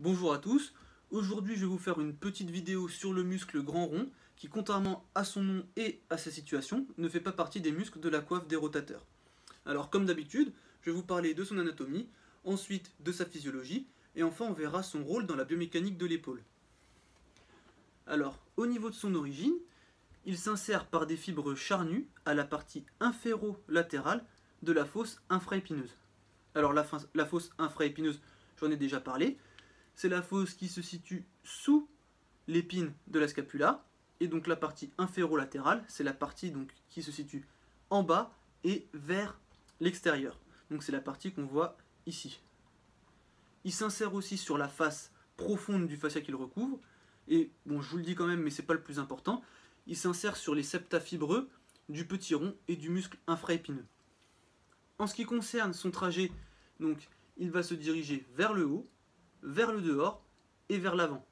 Bonjour à tous, aujourd'hui je vais vous faire une petite vidéo sur le muscle grand rond qui, contrairement à son nom et à sa situation, ne fait pas partie des muscles de la coiffe des rotateurs. Alors comme d'habitude, je vais vous parler de son anatomie, ensuite de sa physiologie, et enfin on verra son rôle dans la biomécanique de l'épaule. Alors, au niveau de son origine, il s'insère par des fibres charnues à la partie inférolatérale de la fosse infraépineuse. Alors la fosse infraépineuse, j'en ai déjà parlé, c'est la fosse qui se situe sous l'épine de la scapula, et donc la partie inférolatérale, c'est la partie qui se situe en bas et vers l'extérieur. Donc c'est la partie qu'on voit ici. Il s'insère aussi sur la face profonde du fascia qu'il recouvre, et bon, je vous le dis quand même, mais c'est pas le plus important, il s'insère sur les septa fibreux du petit rond et du muscle infraépineux. En ce qui concerne son trajet, donc, il va se diriger vers le haut, vers le dehors et vers l'avant.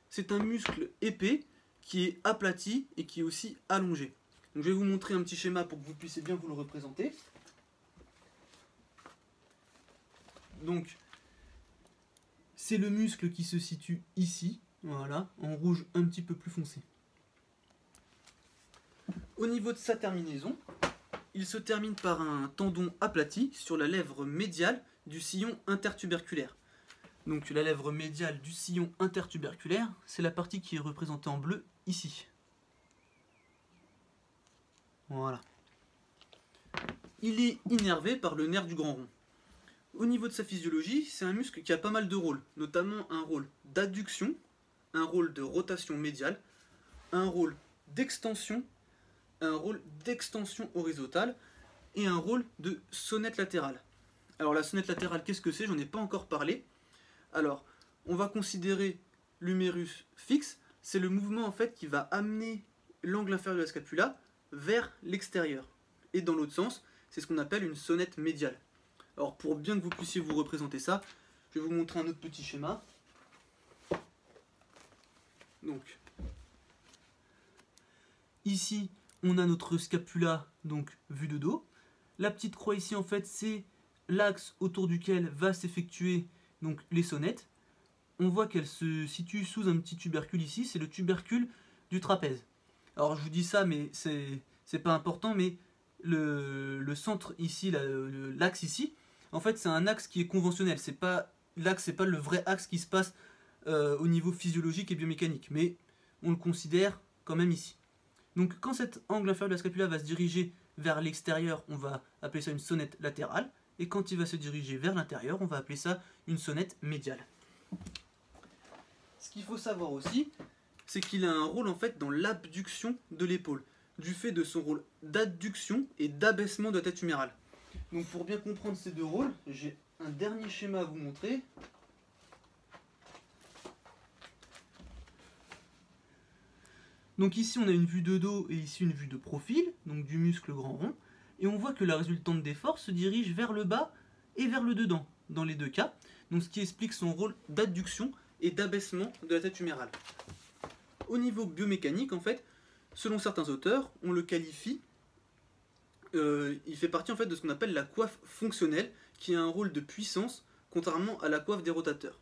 C'est un muscle épais qui est aplati et qui est aussi allongé. Donc, je vais vous montrer un petit schéma pour que vous puissiez bien vous le représenter. Donc, c'est le muscle qui se situe ici, voilà, en rouge un petit peu plus foncé. Au niveau de sa terminaison, il se termine par un tendon aplati sur la lèvre médiale du sillon intertuberculaire. Donc la lèvre médiale du sillon intertuberculaire, c'est la partie qui est représentée en bleu ici. Voilà. Il est innervé par le nerf du grand rond. Au niveau de sa physiologie, c'est un muscle qui a pas mal de rôles, notamment un rôle d'adduction, un rôle de rotation médiale, un rôle d'extension, un rôle d'extension horizontale et un rôle de sonnette latérale. Alors la sonnette latérale, qu'est-ce que c'est? J'en ai pas encore parlé. Alors, on va considérer l'humérus fixe, c'est le mouvement en fait qui va amener l'angle inférieur de la scapula vers l'extérieur. Et dans l'autre sens, c'est ce qu'on appelle une sonnette médiale. Alors pour bien que vous puissiez vous représenter ça, je vais vous montrer un autre petit schéma. Donc, ici, on a notre scapula, donc vue de dos. La petite croix ici, en fait, c'est l'axe autour duquel va s'effectuer donc les sonnettes. On voit qu'elle se situe sous un petit tubercule ici, c'est le tubercule du trapèze. Alors je vous dis ça, mais c'est pas important, mais le centre ici, l'axe ici, en fait c'est un axe qui est conventionnel. L'axe, c'est pas le vrai axe qui se passe au niveau physiologique et biomécanique, mais on le considère quand même ici. Donc quand cet angle inférieur de la scapula va se diriger vers l'extérieur, on va appeler ça une sonnette latérale. Et quand il va se diriger vers l'intérieur, on va appeler ça une sonnette médiale. Ce qu'il faut savoir aussi, c'est qu'il a un rôle en fait dans l'abduction de l'épaule, du fait de son rôle d'adduction et d'abaissement de la tête humérale. Donc pour bien comprendre ces deux rôles, j'ai un dernier schéma à vous montrer. Donc ici on a une vue de dos et ici une vue de profil, donc du muscle grand rond. Et on voit que la résultante des forces se dirige vers le bas et vers le dedans, dans les deux cas. Donc ce qui explique son rôle d'adduction et d'abaissement de la tête humérale. Au niveau biomécanique, en fait, selon certains auteurs, on le qualifie, il fait partie en fait de ce qu'on appelle la coiffe fonctionnelle, qui a un rôle de puissance, contrairement à la coiffe des rotateurs.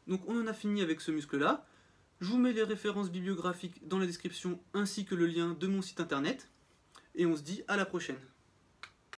Donc on en a fini avec ce muscle-là. Je vous mets les références bibliographiques dans la description, ainsi que le lien de mon site internet. Et on se dit à la prochaine.